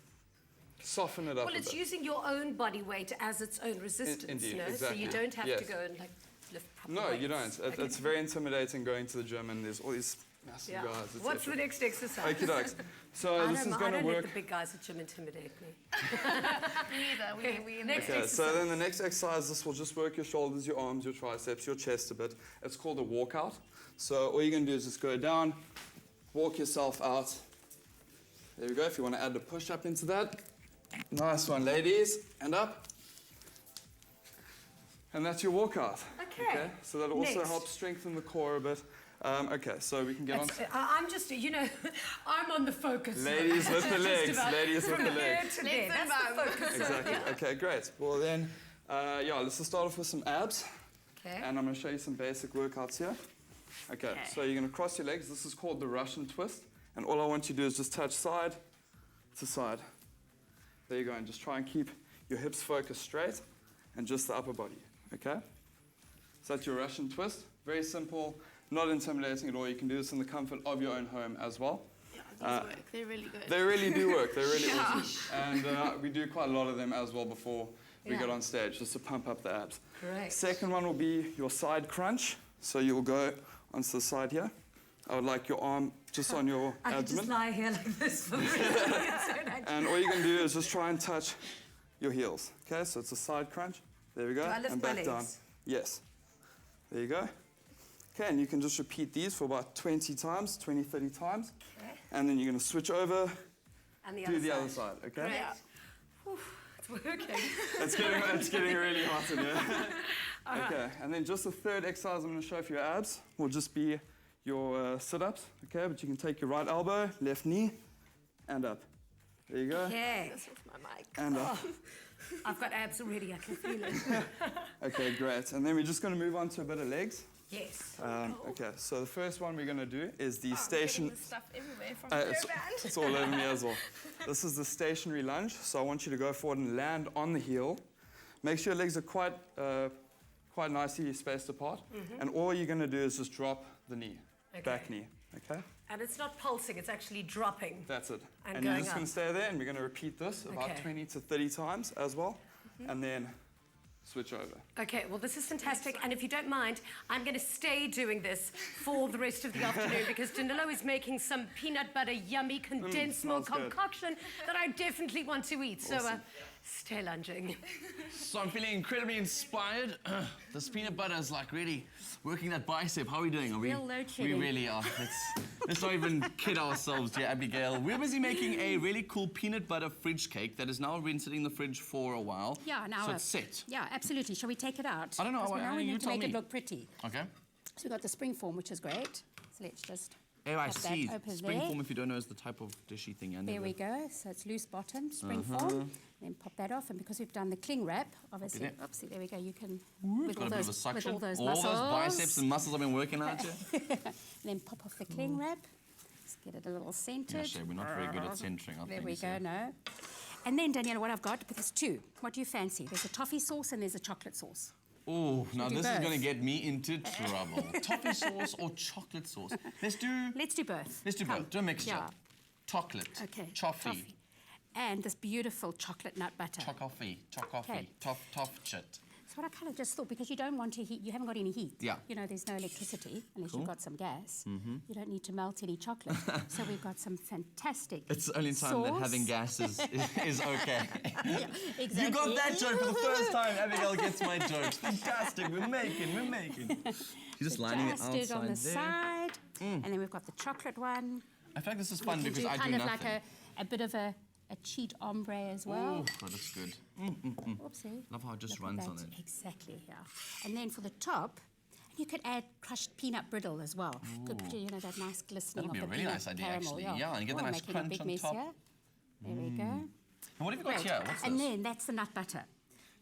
soften it up Well, a it's bit. using your own body weight as its own resistance, Indeed, no? exactly. So you don't have Yes. to go and like lift proper No, you weights. don't. It's very intimidating going to the gym and there's all these massive Yeah. guys, etc. What's the next exercise? Okie dokes. So this is I going to don't work. let the big guys at gym intimidate me. Neither. We Next Okay, so exercise. then the next exercise, this will just work your shoulders, your arms, your triceps, your chest a bit. It's called a walkout. So all you're going to do is just go down, walk yourself out. There we go. If you want to add a push-up into that. Nice one, ladies. And up. And that's your walkout. Okay. So that'll also Next. help strengthen the core a bit. Okay, so we can get on. I'm just, you know, I'm on the focus. Ladies with the Just legs. about Ladies with from the here legs. to there. Legs That's and the bum. focus. Exactly. Okay, great. Well then, yeah, let's just start off with some abs. Okay. And I'm going to show you some basic workouts here. Okay, so you're going to cross your legs. This is called the Russian twist. And all I want you to do is just touch side to side. There you go. And just try and keep your hips focused straight and just the upper body. Okay? So that's your Russian twist. Very simple, not intimidating at all. You can do this in the comfort of your own home as well. Yeah, these work. They're really good. They really do work. They're really awesome. And we do quite a lot of them as well before we Yeah. get on stage, just to pump up the abs. Great. Second one will be your side crunch. So you'll go onto the side here. I would like your arm just on your I can abdomen. just lie here like this for me. And all you're going to do is just try and touch your heels. Okay, so it's a side crunch. There we go. Do I lift and my back down. legs? Yes. There you go. Okay, and you can just repeat these for about 20 times, 20, 30 times. Okay. And then you're going to switch over, And the do the other side, okay? Great. Whew, it's working. It's getting really hot in here. Okay, and then just the third exercise I'm going to show for your abs will just be your sit-ups, okay? But you can take your right elbow, left knee, and up. There you go. Okay. And up. I've got abs already, I can feel it. Okay, great. And then we're just going to move on to a bit of legs. Yes. Okay, so the first one we're going to do is the station... This stuff everywhere from the band. It's all over me as well. This is the stationary lunge, so I want you to go forward and land on the heel. Make sure your legs are quite nicely spaced apart. And all you're going to do is just drop the knee, back knee, okay? And it's not pulsing, it's actually dropping. That's it. And And you're going just going to up. stay there, and we're going to repeat this about Okay. 20 to 30 times as well. And then switch over. Okay, well, this is fantastic. And if you don't mind, I'm going to stay doing this for the rest of the afternoon because Danilo is making some peanut butter yummy condensed milk smells good. concoction that I definitely want to eat. So Awesome. stay lunging. So I'm feeling incredibly inspired. This peanut butter is like really working that bicep. How are we doing? Are we? Real load We shedding. really are. Let's not even kid ourselves, dear Abigail. We're busy making a really cool peanut butter fridge cake that has now been sitting in the fridge for a while. Yeah, now So it's set. Yeah, absolutely. Shall we take it out? I don't know, 'Cause we I now mean, we you need to tell make me. it look pretty. Okay. So we've got the spring form, which is great. So let's just Oh, I pop that see. open Spring there. form, if you don't know, is the type of dishy thing. There we go. So it's loose bottom, spring Uh-huh. form. Then pop that off, and because we've done the cling wrap, obviously, there. oopsie, there we go. You can It's got a bit of a suction. with all those all muscles. those biceps and muscles I've been working out here. Then pop off the cling wrap. Let's get it a little centered. Yeah, Shay, we're not very good at centering our There things we go. here. No. And then Daniela, what I've got, there's two. What do you fancy? There's a toffee sauce and there's a chocolate sauce. Oh, now do this is both? going to get me into trouble. Toffee sauce or chocolate sauce? Let's do both. Let's do Come. both. Do a mixture. Yeah. Chocolate. Okay. Toffee. And this beautiful chocolate nut butter. Chocoffee. Okay. Toff chit. So what I kind of just thought, because you don't want to heat, you haven't got any heat. Yeah. You know, there's no electricity unless Cool. you've got some gas. You don't need to melt any chocolate. So we've got some fantastic It's the only time that sauce. having gas is okay. Yeah, exactly. You got that joke for the first time. Abigail gets my jokes. Fantastic. We're making. She's just lining it Just outside on the there. side. And then we've got the chocolate one. I feel like this is fun We can because do I kind do of nothing. like a bit of a cheat ombre as well. Oh, that looks good. Oopsie. Love how it just Look at runs on that. it. Exactly, yeah. And then for the top, you could add crushed peanut brittle as well. Good, you know, that nice glistening That'll be of a the really peanut nice idea, caramel. actually. Yeah, Yeah, and you get the Oh, nice making crunch a big on mess top. Here. There we go. And what have you got Great. here? What's And this? then that's the nut butter.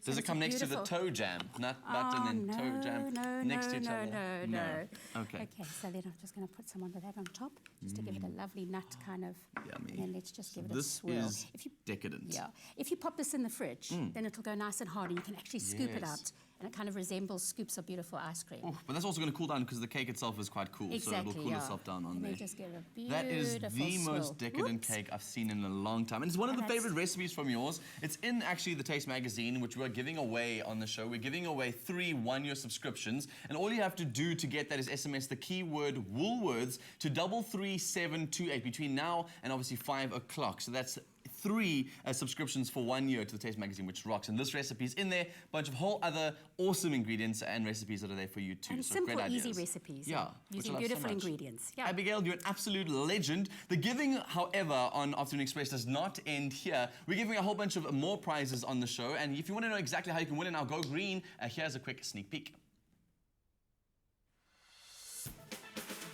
Does it it's come next to the beautiful- toe jam? Nut butter and then toe jam next to each other? No. Okay. Okay, so then I'm just going to put some of that on top, just to give it a lovely nut kind of. Yummy. And then let's just give it a This swirl. is decadent. Yeah. If you pop this in the fridge, then it'll go nice and hard, and you can actually scoop it Yes. out, and it kind of resembles scoops of beautiful ice cream. Oh, but that's also going to cool down because the cake itself is quite cool, so Exactly, it'll cool yeah. itself down on And then there. just give it a That is the beautiful most swirl. decadent Whoops. cake I've seen in a long time. And it's one of the And that's- favorite recipes from yours. It's in actually the Taste magazine, which we're giving away on the show. We're giving away 3 one-year subscriptions. And all you have to do to get that is SMS the keyword Woolworths to 33728 between now and obviously 5 o'clock. So that's 3 subscriptions for 1 year to the Taste magazine, which rocks. And this recipe's in there. Bunch of whole other awesome ingredients and recipes that are there for you too. And So simple, great easy ideas. recipes. Yeah. and which I using love so beautiful much. ingredients. Yeah. Abigail, you're an absolute legend. The giving, however, on Afternoon Express does not end here. We're giving a whole bunch of more prizes on the show, and if you want to know exactly how you can win it now, go green. Here's a quick sneak peek.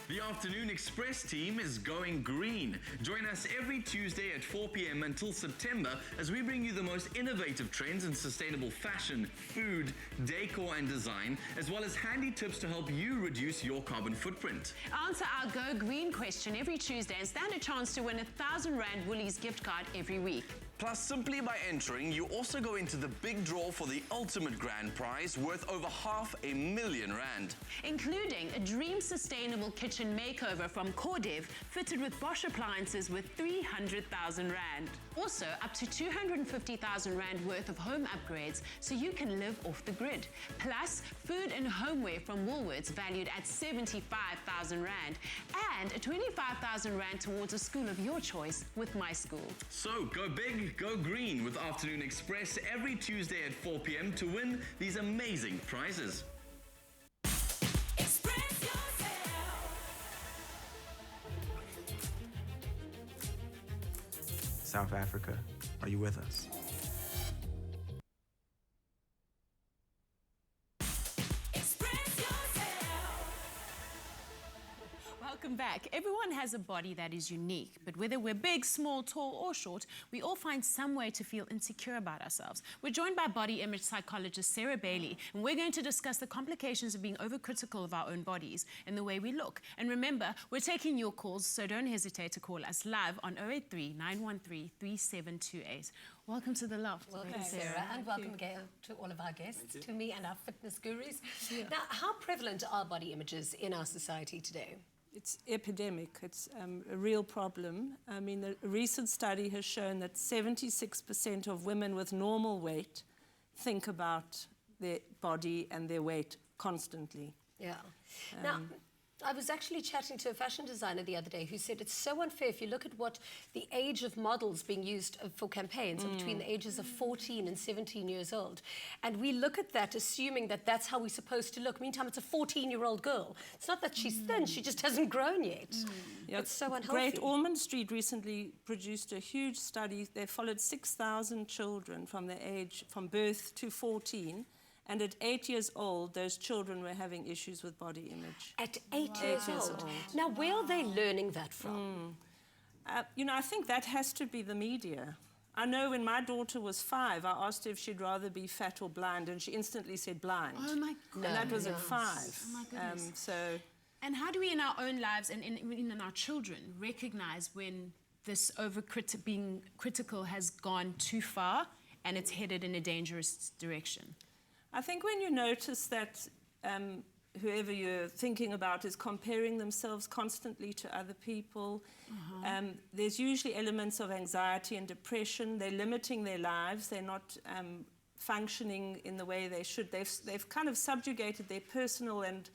The Afternoon Express team is going green. Join us every Tuesday at 4 p.m. until September as we bring you the most innovative trends in sustainable fashion, food, decor and design, as well as handy tips to help you reduce your carbon footprint. Answer our Go Green question every Tuesday and stand a chance to win a 1,000 Rand Woolies gift card every week. Plus, simply by entering, you also go into the big draw for the ultimate grand prize worth over R500,000. Including a dream sustainable kitchen makeover from Cordev, fitted with Bosch appliances with 300,000 Rand. Also, up to 250,000 Rand worth of home upgrades so you can live off the grid. Plus, food and homeware from Woolworths valued at 75,000 Rand. And a 25,000 Rand towards a school of your choice with My School. So go big, go green with Afternoon Express every Tuesday at 4 p.m. to win these amazing prizes. South Africa, are you with us? Welcome back. Everyone has a body that is unique, but whether we're big, small, tall, or short, we all find some way to feel insecure about ourselves. We're joined by body image psychologist Sarah Bailey, and we're going to discuss the complications of being overcritical of our own bodies and the way we look. And remember, we're taking your calls, so don't hesitate to call us live on 083 913 3728. Welcome to The Loft. Welcome, Sarah, and welcome, Gail, to all of our guests, to me and our fitness gurus. Now, how prevalent are body images in our society today? It's epidemic. It's a real problem. I mean, a recent study has shown that 76% of women with normal weight think about their body and their weight constantly. Yeah. Now, I was actually chatting to a fashion designer the other day who said it's so unfair if you look at what the age of models being used for campaigns are between the ages of 14 and 17 years old. And we look at that assuming that that's how we're supposed to look. Meantime, it's a 14-year-old girl. It's not that she's thin, she just hasn't grown yet. Yeah, it's so unhealthy. Great Ormond Street recently produced a huge study. They followed 6,000 children from birth to 14. And at 8 years old, those children were having issues with body image. At 8 years old? Now, where are they learning that from? You know, I think that has to be the media. I know when my daughter was 5, I asked her if she'd rather be fat or blind, and she instantly said blind. Oh, my God. And that was at 5. Oh, my goodness. And how do we, in our own lives and in our children, recognize when this being critical has gone too far and it's headed in a dangerous direction? I think when you notice that whoever you're thinking about is comparing themselves constantly to other people, there's usually elements of anxiety and depression. They're limiting their lives. They're not functioning in the way they should. They've kind of subjugated their personal and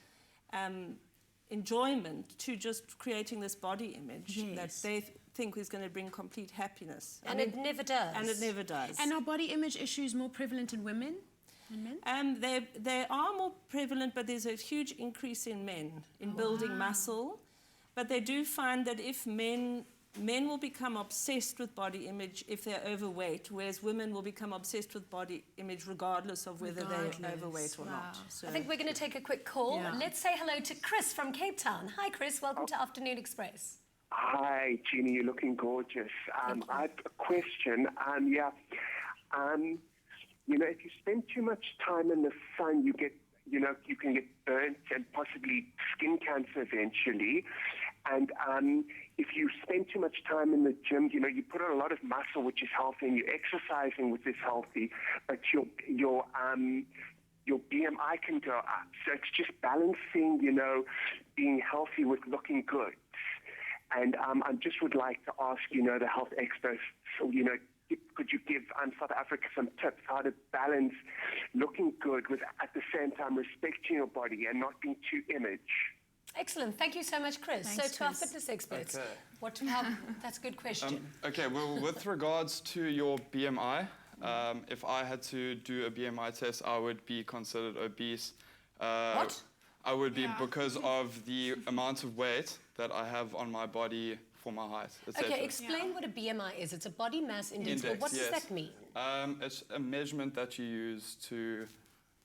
enjoyment to just creating this body image that they think is going to bring complete happiness. And it never does. And it never does. And are body image issues more prevalent in women? They are more prevalent, but there's a huge increase in men in building muscle. But they do find that if men will become obsessed with body image if they're overweight, whereas women will become obsessed with body image regardless of whether they're overweight or not. So I think we're going to take a quick call. Yeah. Let's say hello to Chris from Cape Town. Hi, Chris. Welcome to Afternoon Express. Hi, Jeannie. You're looking gorgeous. I have a question. You know, if you spend too much time in the sun, you can get burnt and possibly skin cancer eventually. And if you spend too much time in the gym, you know, you put on a lot of muscle, which is healthy, and you're exercising, which is healthy, but your BMI can go up. So it's just balancing, you know, being healthy with looking good. And I just would like to ask, you know, the health experts, so, you know, could you give South Africa some tips how to balance looking good with, at the same time, respecting your body and not being too image? Excellent. Thank you so much, Chris. Thanks, to our Chris. fitness experts, Okay. that's a good question. Okay, well, with regards to your BMI, if I had to do a BMI test, I would be considered obese. What? I would be because of the amount of weight that I have on my body for my height, etc. Okay, explain what a BMI is. It's a body mass index. But what does that mean? It's a measurement that you use to,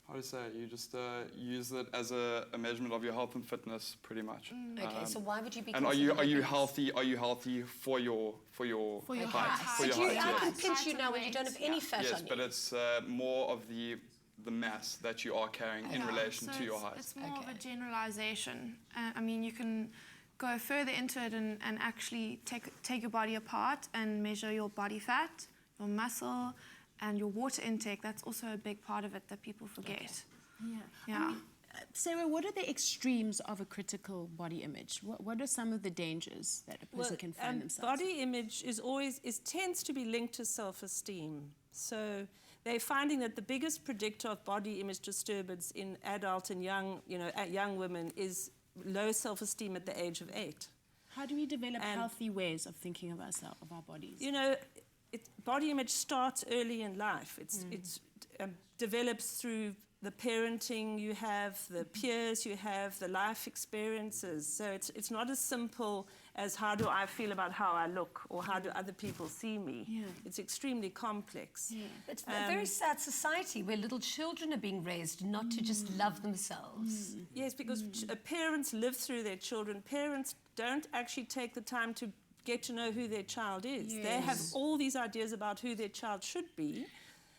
how to say, you just use it as a measurement of your health and fitness, pretty much. Okay, so why would you be? And are you healthy? Are you healthy for your height? For your height, I can yes. pinch you now when you don't have any fat Yes, on you. but it's more of the mass that you are carrying in relation to your height. It's more of a generalization. I mean, you can go further into it and actually take your body apart and measure your body fat, your muscle, and your water intake. That's also a big part of it that people forget. Yeah. Sarah, what are the extremes of a critical body image? What are some of the dangers that a person can find themselves? Body image tends to be linked to self-esteem. So they're finding that the biggest predictor of body image disturbance in adult and young women is low self-esteem at the age of 8. How do we develop healthy ways of thinking of ourselves, of our bodies? You know, body image starts early in life. It develops through the parenting you have, the peers you have, the life experiences. So it's not as simple as how do I feel about how I look or how do other people see me. Yeah. It's extremely complex. Yeah. It's a very sad society where little children are being raised not to just love themselves. Yes, because parents live through their children. Parents don't actually take the time to get to know who their child is. Yes. They have all these ideas about who their child should be,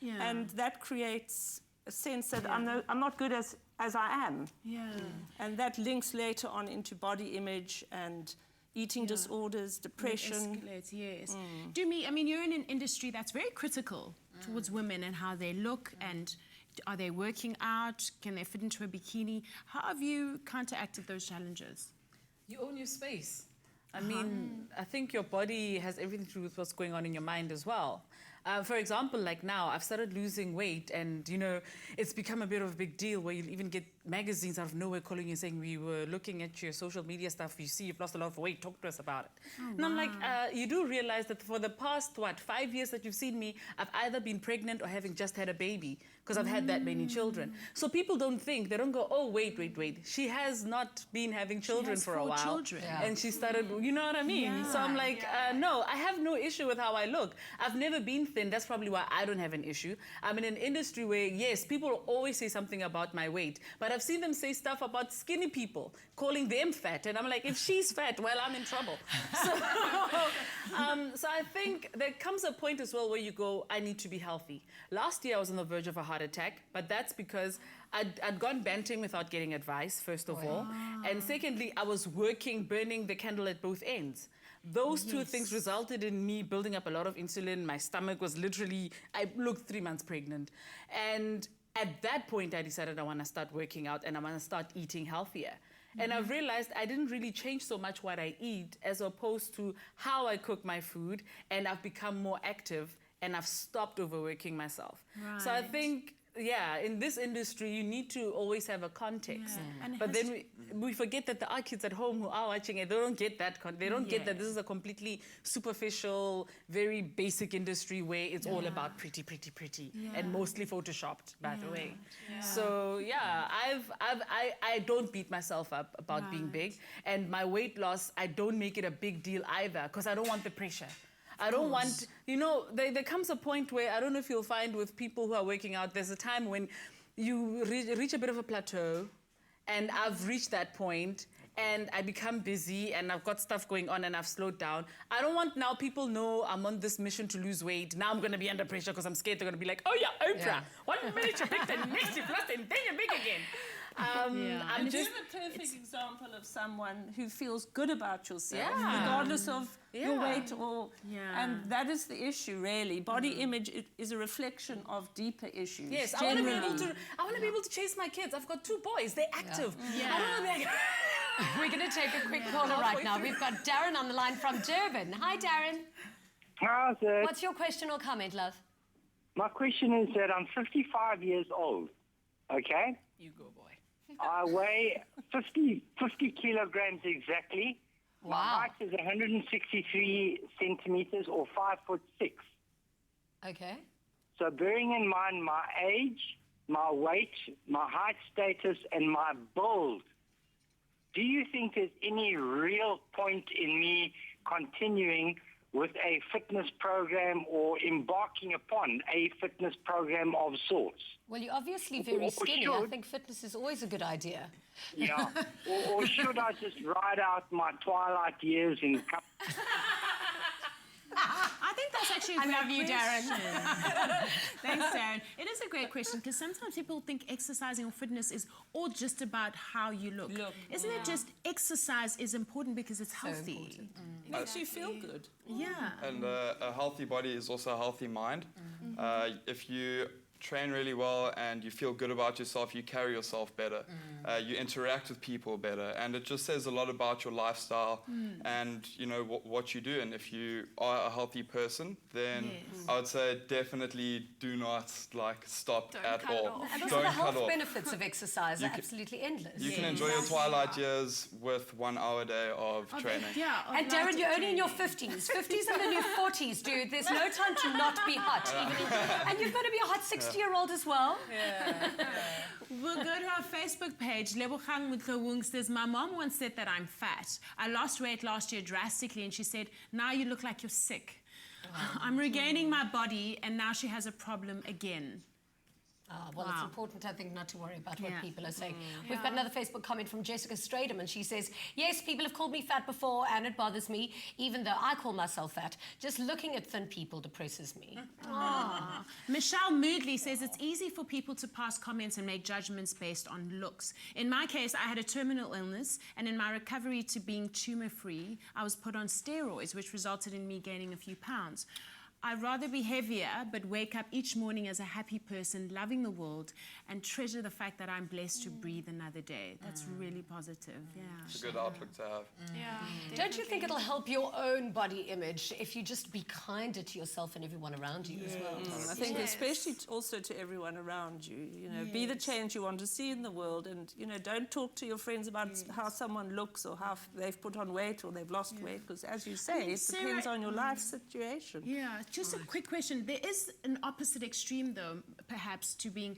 and that creates a sense that I'm not good as I am. Yeah. And that links later on into body image and eating disorders, depression. It escalates, yes. Dumi, I mean, you're in an industry that's very critical towards women and how they look, and are they working out? Can they fit into a bikini? How have you counteracted those challenges? You own your space. I mean, I think your body has everything to do with what's going on in your mind as well. For example, like now, I've started losing weight, and, you know, it's become a bit of a big deal where you'll even get magazines out of nowhere calling you saying, we were looking at your social media stuff, you see you've lost a lot of weight, talk to us about it. And I'm like, you do realize that for the past, 5 years that you've seen me, I've either been pregnant or having just had a baby, because I've had that many children. So people don't think, they don't go, oh, wait. She has not been having children for a while. Children. Yeah. And she started, you know what I mean? Yeah. So I'm like, no, I have no issue with how I look. I've never been thin. That's probably why I don't have an issue. I'm in an industry where, yes, people always say something about my weight, but I've seen them say stuff about skinny people, calling them fat. And I'm like, if she's fat, well, I'm in trouble. So I think there comes a point as well where you go, I need to be healthy. Last year, I was on the verge of a heart attack, but that's because I'd gone banting without getting advice, first of all. And secondly, I was working, burning the candle at both ends. Those two things resulted in me building up a lot of insulin. My stomach was literally, I looked 3 months pregnant. And at that point, I decided I want to start working out and I want to start eating healthier. And I've realized I didn't really change so much what I eat as opposed to how I cook my food. And I've become more active and I've stopped overworking myself. Right. So I think, in this industry, you need to always have a context. But then we forget that there are kids at home who are watching it. They don't get that. They don't get that this is a completely superficial, very basic industry where it's all about pretty, and mostly photoshopped, by the way. So I don't beat myself up about being big, and my weight loss, I don't make it a big deal either because I don't want the pressure. I don't want, you know, there comes a point where, I don't know if you'll find with people who are working out, there's a time when you reach a bit of a plateau, and I've reached that point, and I become busy, and I've got stuff going on, and I've slowed down. I don't want now people know I'm on this mission to lose weight. Now I'm going to be under pressure because I'm scared they're going to be like, oh yeah, Oprah. 1 minute you're big, the next you're flat, and then you're big again. I'm just a perfect example of someone who feels good about yourself, regardless of your weight and that is the issue, really. Body image is a reflection of deeper issues. Yes, I want to be able to chase my kids. I've got 2 boys. They're active. I don't want to be We're going to take a quick caller right now. We've got Darren on the line from Durban. Hi, Darren. How's it? What's your question or comment, love? My question is that I'm 55 years old, okay? You go, boy. I weigh 50 kilograms exactly. Wow. My height is 163 centimeters or 5'6". Okay. So bearing in mind my age, my weight, my height status, and my build, do you think there's any real point in me continuing with a fitness program or embarking upon a fitness program of sorts? Well, you're obviously very skinny. I think fitness is always a good idea. Yeah. or should I just ride out my twilight years and come... I think that's actually a I great love you, Darren. question. Thanks, Darren. It is a great question because sometimes people think exercising or fitness is all just about how you look. Isn't it just exercise is important because it's healthy? It makes you feel good. Yeah. And a healthy body is also a healthy mind. If you train really well and you feel good about yourself, you carry yourself better. You interact with people better, and it just says a lot about your lifestyle and what you do. And if you are a healthy person, then I would say definitely do not stop at all. And also the health benefits of exercise are absolutely endless. You can enjoy your twilight years with 1 hour a day of training. And Darren, you're only in your 50s. 50s and then your 40s, dude. There's no time to not be hot. And you've got to be a hot 60-year-old as well. We'll go to our Facebook page. Lebogang Mutgawung says, my mom once said that I'm fat. I lost weight last year drastically, and she said, now you look like you're sick. I'm regaining my body, and now she has a problem again. Well, it's important, I think, not to worry about what people are saying. We've got another Facebook comment from Jessica Stradham, and she says, yes, people have called me fat before, and it bothers me, even though I call myself fat. Just looking at thin people depresses me. Michelle Moodley says it's easy for people to pass comments and make judgments based on looks. In my case, I had a terminal illness, and in my recovery to being tumor-free, I was put on steroids, which resulted in me gaining a few pounds. I'd rather be heavier, but wake up each morning as a happy person, loving the world, and treasure the fact that I'm blessed to breathe another day. That's really positive, It's a good outlook to have. Don't you think it'll help your own body image if you just be kinder to yourself and everyone around you as well? I think especially also to everyone around you, be the change you want to see in the world, and, don't talk to your friends about how someone looks or how they've put on weight or they've lost weight, because as you say, it depends on your life situation. Just a quick question. There is an opposite extreme, though, perhaps, to being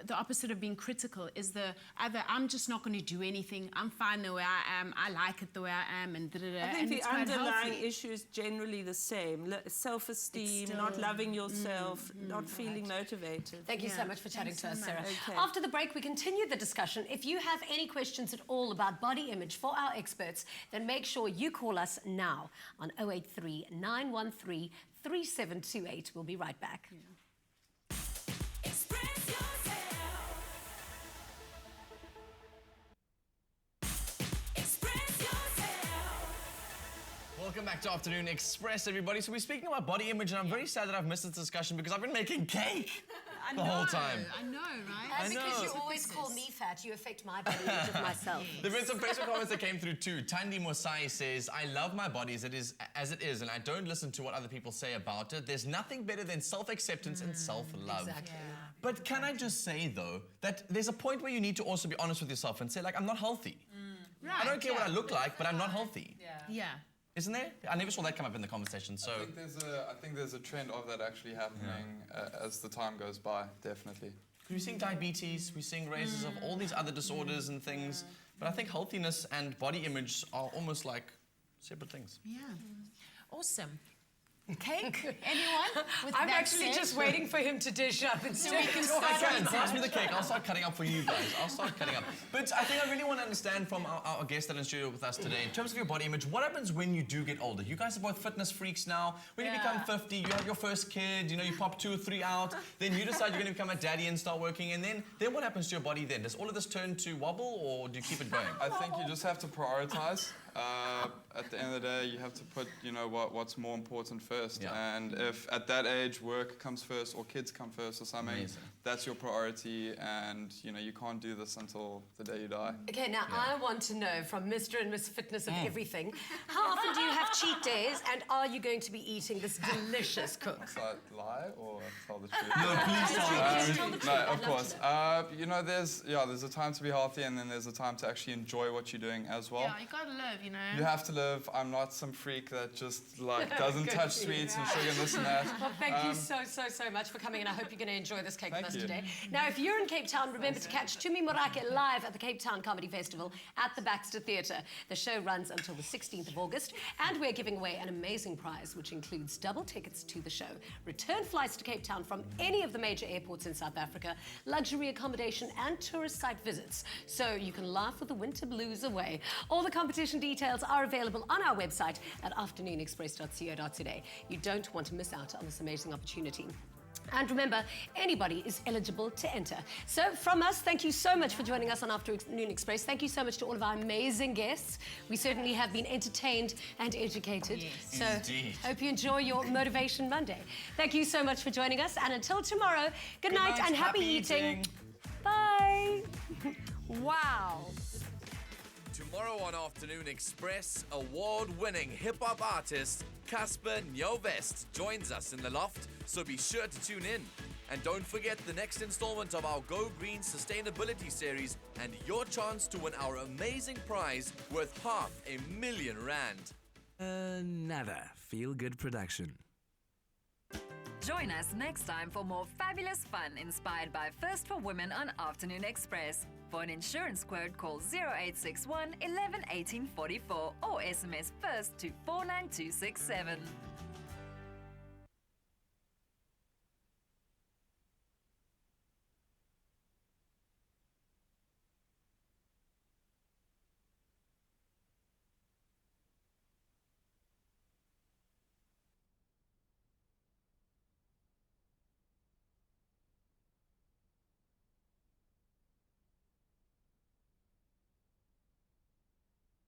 the opposite of being critical is the either I'm just not going to do anything, I'm fine the way I am, I like it the way I am, and da-da-da. I think and the it's quite underlying healthy. issue is generally the same. Self-esteem, not loving yourself, not feeling motivated. Thank you so much for chatting to us, Sarah. Okay. After the break, we continue the discussion. If you have any questions at all about body image for our experts, then make sure you call us now on 083 913 3728. We'll be right back. Welcome back to Afternoon Express, everybody. So we're speaking about body image, and I'm very sad that I've missed this discussion because I've been making cake the whole time. I know, right? And because you always call me fat, you affect my body image of myself. There have been some Facebook comments that came through too. Tandi Mosai says, I love my body as it is, and I don't listen to what other people say about it. There's nothing better than self-acceptance and self-love. Exactly. But can I just say, though, that there's a point where you need to also be honest with yourself and say, like, I'm not healthy. Right, I don't care what I look like, but I'm not healthy. Yeah. Isn't there? I never saw that come up in the conversation, so... I think there's a trend of that actually happening as the time goes by, definitely. We're seeing diabetes, we're seeing raises of all these other disorders and things, but I think healthiness and body image are almost like separate things. Yeah. Awesome. Cake? Anyone? With I'm that actually said? just waiting for him to dish up instead we can of start talking. Pass me the cake, I'll start cutting up for you guys. I'll start cutting up. But I think I really want to understand from our guest that is in studio with us today, in terms of your body image, what happens when you do get older? You guys are both fitness freaks now. When you become 50, you have your first kid, you pop 2 or 3 out, then you decide you're going to become a daddy and start working, and then what happens to your body then? Does all of this turn to wobble, or do you keep it going? I think you just have to prioritize. At the end of the day, you have to put, what's more important first. Yeah. And if at that age work comes first or kids come first or something, Amazing. that's your priority, and you can't do this until the day you die. Okay, now I want to know from Mr. and Miss Fitness of everything, how often do you have cheat days, and are you going to be eating this delicious cook? Should I lie or tell the truth? No, please tell the truth. No, of course. There's a time to be healthy, and then there's a time to actually enjoy what you're doing as well. Yeah, you gotta live, You have to live. I'm not some freak that just doesn't touch sweets and sugar and this and that. Well, thank you so much for coming, and I hope you're going to enjoy this cake with Thank us you. today. Now, if you're in Cape Town, remember to catch Tumi Morake live at the Cape Town Comedy Festival at the Baxter Theatre. The show runs until the 16th of August, and we're we're giving away an amazing prize, which includes double tickets to the show, return flights to Cape Town from any of the major airports in South Africa, luxury accommodation and tourist site visits, so you can laugh with the winter blues away. All the competition details are available on our website at afternoonexpress.co.za. You don't want to miss out on this amazing opportunity. And remember, anybody is eligible to enter. So from us, thank you so much for joining us on Afternoon Express. Thank you so much to all of our amazing guests. We certainly have been entertained and educated. Yes. So Indeed. hope you enjoy your Motivation Monday. Thank you so much for joining us. And until tomorrow, good night and happy eating. Bye. Wow. Tomorrow on Afternoon Express, award-winning hip-hop artist Cassper Nyovest joins us in the loft, so be sure to tune in. And don't forget the next installment of our Go Green Sustainability Series and your chance to win our amazing prize worth R500,000. Another feel-good production. Join us next time for more fabulous fun inspired by First for Women on Afternoon Express. For an insurance quote, call 0861 11 18 44 or SMS FIRST to 49267.